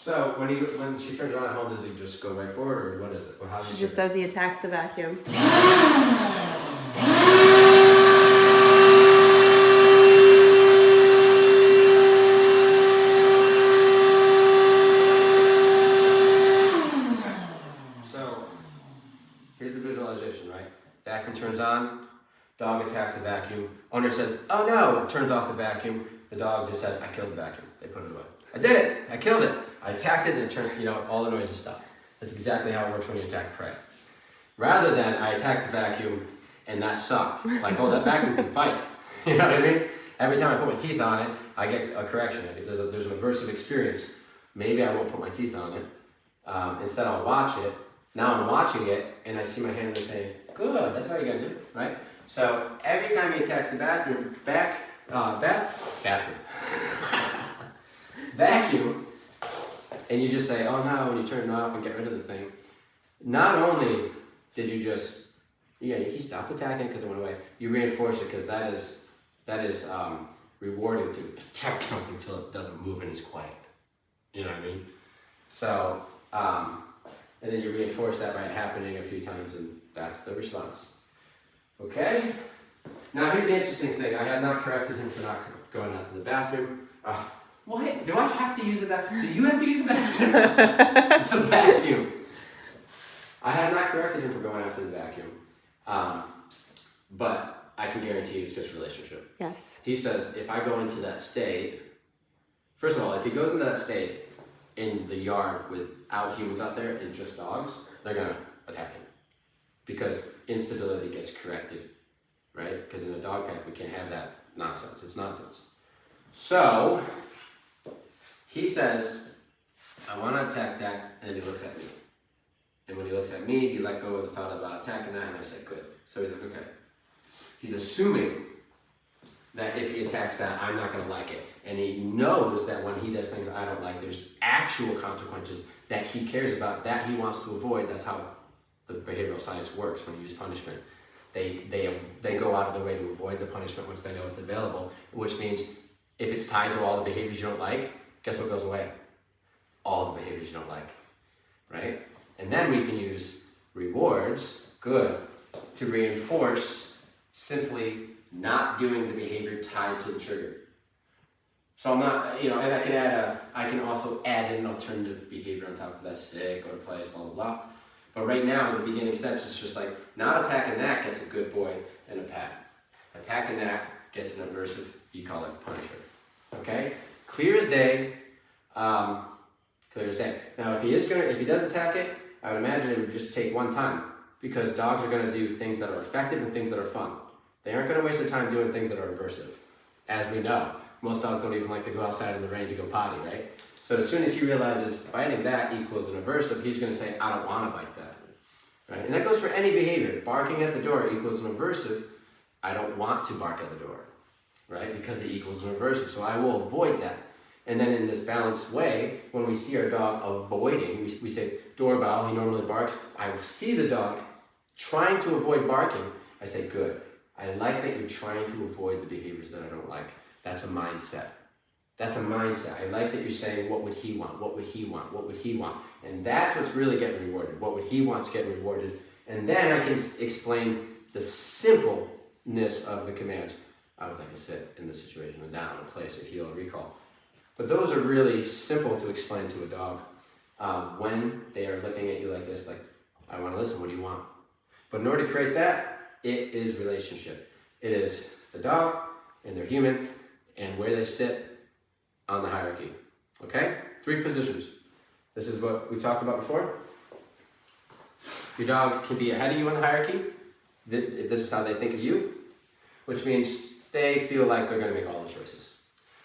So when she turns on at home, does he just go right forward, or what is it? Well, how She just says he attacks the vacuum. So here's the visualization, right? Vacuum turns on, dog attacks the vacuum. Owner says, "Oh no!" Turns off the vacuum. The dog just said, "I killed the vacuum." They put it away. I did it. I killed it. I attacked it, and it turned. All the noises stopped. That's exactly how it works when you attack prey. Rather than I attacked the vacuum and that sucked. Like, oh, that vacuum can fight. You know what I mean? Every time I put my teeth on it, I get a correction. There's an aversive experience. Maybe I won't put my teeth on it. Instead, I'll watch it. Now I'm watching it, and I see my hand there saying, "Good, that's how you gotta do it," right? So every time he attacks the vacuum, vacuum, and you just say, "Oh no," when you turn it off and get rid of the thing. Not only did you just, he stopped attacking because it went away. You reinforce it because that is rewarding to attack something till it doesn't move and it's quiet. You know what I mean? So, and then you reinforce that by happening a few times, and that's the response. Okay? Now here's the interesting thing. I have not corrected him for not going out to the bathroom. What? Do I have to use the bathroom? Do you have to use the bathroom? The vacuum. I have not corrected him for going after the vacuum, but I can guarantee you it's just relationship. Yes. He says, if I go into that state, first of all, if he goes into that state in the yard without humans out there and just dogs, they're going to attack him because instability gets corrected, right? Because in a dog pack, we can't have that nonsense. It's nonsense. So he says, I want to attack that, and then he looks at me. And when he looks at me, he let go of the thought about attacking that, and I said, good. So he's like, okay. He's assuming that if he attacks that, I'm not going to like it. And he knows that when he does things I don't like, there's actual consequences that he cares about, that he wants to avoid. That's how the behavioral science works when you use punishment. They go out of their way to avoid the punishment once they know it's available, which means if it's tied to all the behaviors you don't like, guess what goes away? All the behaviors you don't like, right? And then we can use rewards, good, to reinforce simply not doing the behavior tied to the trigger. So I'm not, and I can also add an alternative behavior on top of that, sick, go to place, blah, blah, blah. But right now, in the beginning steps, it's just like, not attacking that gets a good boy and a pat. Attacking that gets an aversive, you call it punisher. Okay? Clear as day. Clear as day. Now, if he does attack it, I would imagine it would just take one time, because dogs are going to do things that are effective and things that are fun. They aren't going to waste their time doing things that are aversive. As we know, most dogs don't even like to go outside in the rain to go potty, right? So as soon as he realizes biting that equals an aversive, he's going to say, I don't want to bite that, right? And that goes for any behavior. Barking at the door equals an aversive. I don't want to bark at the door, right? Because it equals an aversive, so I will avoid that. And then in this balanced way, when we see our dog avoiding, we say, doorbell, he normally barks. I see the dog trying to avoid barking. I say, good. I like that you're trying to avoid the behaviors that I don't like. That's a mindset. That's a mindset. I like that you're saying, what would he want? What would he want? What would he want? And that's what's really getting rewarded. What would he want's getting rewarded. And then I can explain the simpleness of the commands. I would like to sit in this situation, a down, a place, a heel, a recall. But those are really simple to explain to a dog when they are looking at you like this, like, I want to listen, what do you want? But in order to create that, it is relationship. It is the dog and their human and where they sit on the hierarchy. Okay? 3 positions. This is what we talked about before. Your dog can be ahead of you in the hierarchy, if this is how they think of you, which means they feel like they're going to make all the choices.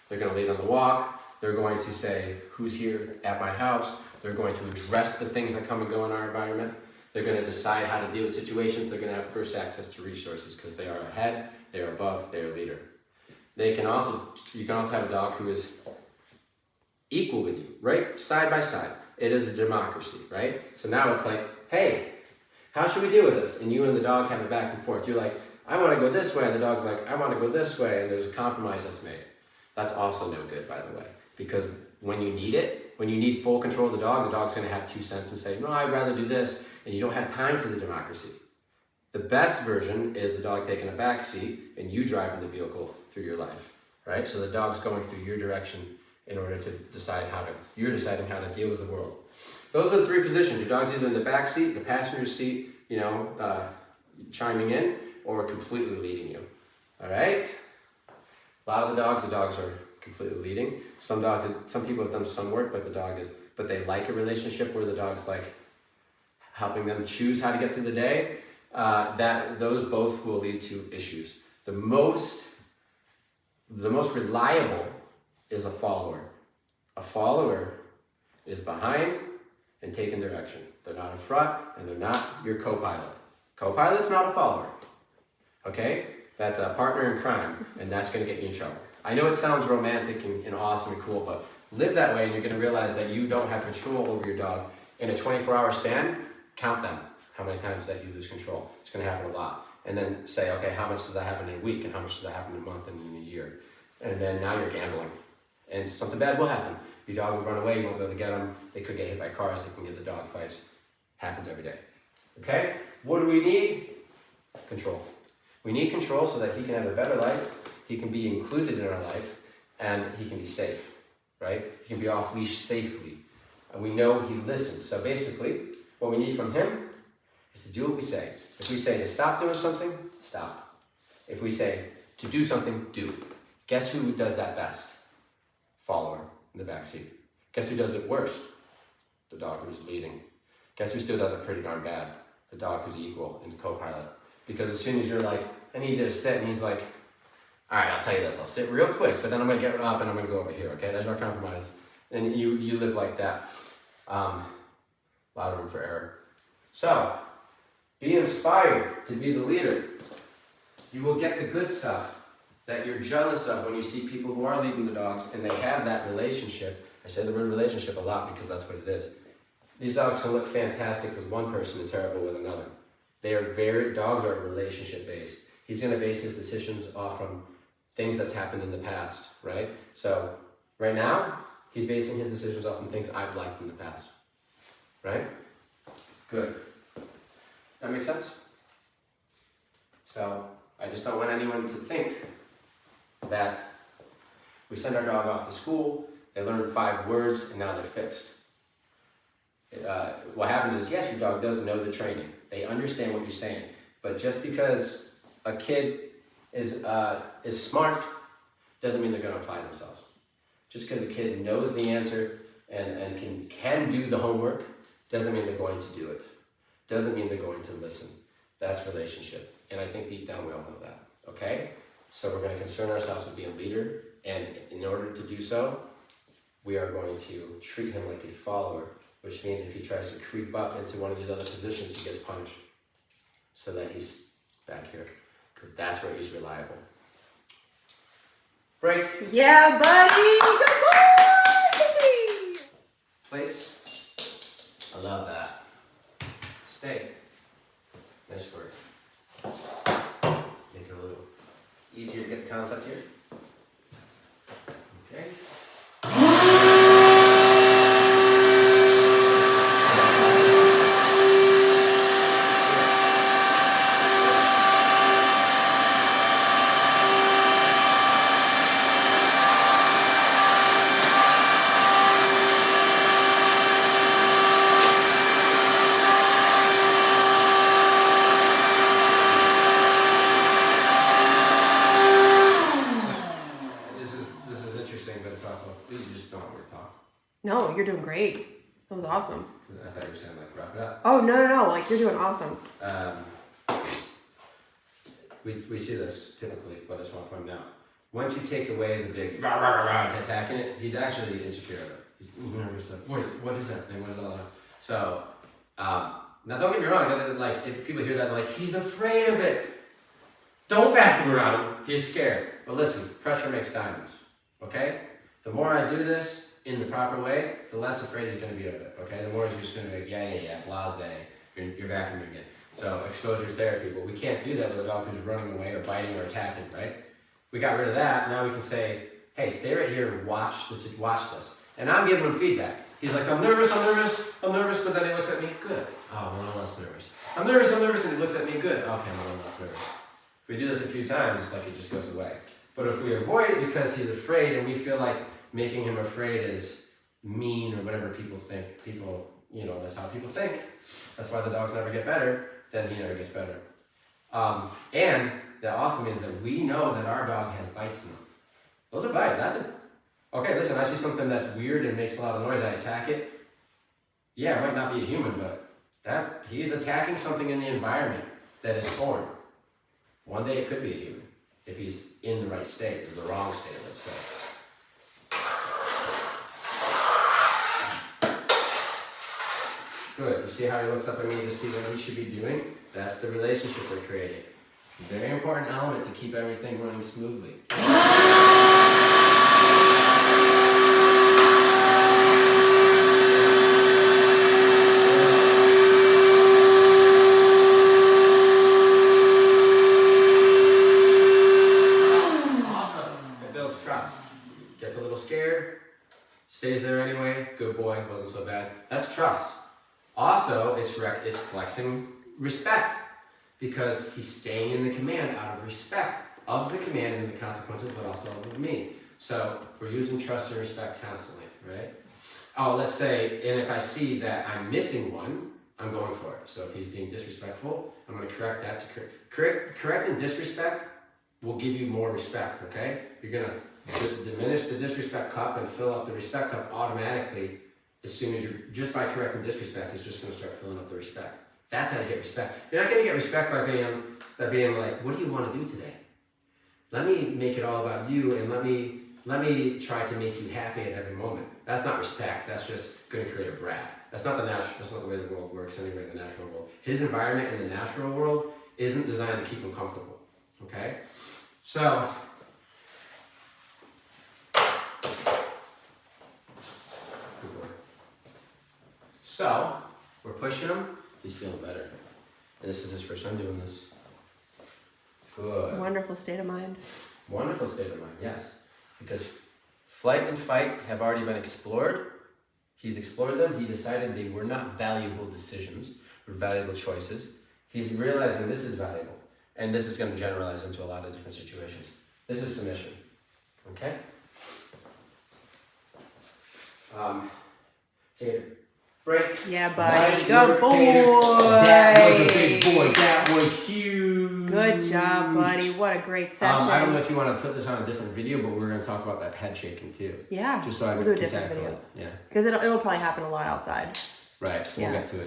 They're going to lead on the walk. They're going to say, who's here at my house? They're going to address the things that come and go in our environment. They're going to decide how to deal with situations. They're going to have first access to resources because they are ahead, they are above, they are a leader. You can also have a dog who is equal with you, right? Side by side. It is a democracy, right? So now it's like, hey, how should we deal with this? And you and the dog have a back and forth. You're like, I want to go this way. And the dog's like, I want to go this way. And there's a compromise that's made. That's also no good, by the way, because when you need it, when you need full control of the dog's going to have 2 cents and say, no, I'd rather do this, and you don't have time for the democracy. The best version is the dog taking a back seat and you driving the vehicle through your life, right? So the dog's going through your direction in order to you're deciding how to deal with the world. Those are the 3 positions. Your dog's either in the back seat, the passenger seat, chiming in, or completely leading you, all right? A lot of the dogs are completely leading. Some people have done some work, but they like a relationship where the dog's like helping them choose how to get through the day. Those both will lead to issues. The most reliable is a follower. A follower is behind and taking direction. They're not in front, and they're not your co-pilot. Co-pilot's not a follower, okay? That's a partner in crime, and that's gonna get you in trouble. I know it sounds romantic and awesome and cool, but live that way and you're gonna realize that you don't have control over your dog. In a 24-hour span, count them, how many times that you lose control. It's gonna happen a lot. And then say, okay, how much does that happen in a week, and how much does that happen in a month and in a year? And then now you're gambling. And something bad will happen. Your dog will run away, you won't be able to get them. They could get hit by cars, they can get the dog fights. Happens every day. Okay? What do we need? Control. We need control so that he can have a better life, he can be included in our life, and he can be safe, right? He can be off leash safely. And we know he listens. So basically, what we need from him is to do what we say. If we say to stop doing something, stop. If we say to do something, do. Guess who does that best? Follower in the back seat. Guess who does it worst? The dog who's leading. Guess who still does it pretty darn bad? The dog who's equal and co-pilot. Because as soon as you're like, I need you to sit, and he's like, all right, I'll tell you this, I'll sit real quick, but then I'm gonna get up and I'm gonna go over here, okay? There's no compromise. And you live like that. A lot of room for error. So, be inspired to be the leader. You will get the good stuff that you're jealous of when you see people who are leading the dogs and they have that relationship. I say the word relationship a lot because that's what it is. These dogs can look fantastic with one person and terrible with another. Dogs are relationship based. He's gonna base his decisions off from things that's happened in the past, right? So right now, he's basing his decisions off from things I've liked in the past, right? Good. That makes sense? So I just don't want anyone to think that we send our dog off to school, they learn 5 words, and now they're fixed. What happens is, yes, your dog does know the training. They understand what you're saying. But just because a kid is smart doesn't mean they're going to apply themselves. Just because a kid knows the answer and can do the homework doesn't mean they're going to do it. Doesn't mean they're going to listen. That's relationship. And I think deep down we all know that. Okay? So we're going to concern ourselves with being a leader. And in order to do so, we are going to treat him like a follower, which means if he tries to creep up into one of these other positions, he gets punished. So that he's back here. Because that's where he's reliable. Break. Yeah, buddy! Good boy! Place. I love that. Stay. Nice work. Make it a little easier to get the concept here. Okay. No, you're doing great. That was awesome. I thought you were saying like wrap it up. Oh, no. Like, you're doing awesome. We see this typically, but I just want to point out. Once you take away the big rah, rah, rah, rah, attacking it, he's actually insecure of it. He's nervous. Like, what is that thing? What is all that? So, now don't get me wrong. Like, if people hear that, like, he's afraid of it. Don't vacuum around him. He's scared. But listen, pressure makes diamonds. Okay? The more I do this in the proper way, the less afraid he's going to be of it. Okay? The more he's just going to be like, yeah, blase. You're vacuuming it. So exposure therapy, but we can't do that with a dog who's running away or biting or attacking, right? We got rid of that. Now we can say, hey, stay right here and watch this. And I'm giving him feedback. He's like, I'm nervous, but then he looks at me, good. Oh, I'm a little less nervous. I'm nervous, and he looks at me, good. Okay, I'm a little less nervous. If we do this a few times, it's like it just goes away. But if we avoid it because he's afraid and we feel like making him afraid is mean or whatever people think, that's how people think. That's why the dogs never get better, then he never gets better. And the awesome is that we know that our dog has bites in them. Those are bites. Okay, listen, I see something that's weird and makes a lot of noise, I attack it. Yeah, it might not be a human, but he is attacking something in the environment that is foreign. One day it could be a human, if he's in the right state, or the wrong state, let's say. Good, you see how he looks up at me to see what he should be doing? That's the relationship we're creating. Very important element to keep everything running smoothly. Stays there anyway. Good boy, wasn't so bad. That's trust. Also, it's flexing respect because he's staying in the command out of respect of the command and the consequences, but also of me. So we're using trust and respect constantly, right? Oh, let's say, and if I see that I'm missing one, I'm going for it. So if he's being disrespectful, I'm going to correct that. Correct and disrespect will give you more respect, okay? You're going to diminish the disrespect cup and fill up the respect cup automatically as soon as just by correcting disrespect, it's just going to start filling up the respect. That's how you get respect. You're not going to get respect by being like, what do you want to do today? Let me make it all about you and let me try to make you happy at every moment. That's not respect. That's just going to create a brat. That's not the way the world works anyway, the natural world. His environment in the natural world isn't designed to keep him comfortable. Okay? So we're pushing him. He's feeling better. And this is his first time doing this. Good. Wonderful state of mind. Wonderful state of mind, yes. Because flight and fight have already been explored. He's explored them. He decided they were not valuable decisions or valuable choices. He's realizing this is valuable. And this is going to generalize into a lot of different situations. This is submission. Okay? Tater. Break. Yeah, buddy. Nice Good work, boy. Tater. That was a big boy. That was huge. Good job, buddy. What a great session. I don't know if you want to put this on a different video, but we're going to talk about that head shaking too. Yeah. Just so I we'll do a can different tackle video. it. Yeah. Because it'll probably happen a lot outside. Right. We'll get to it.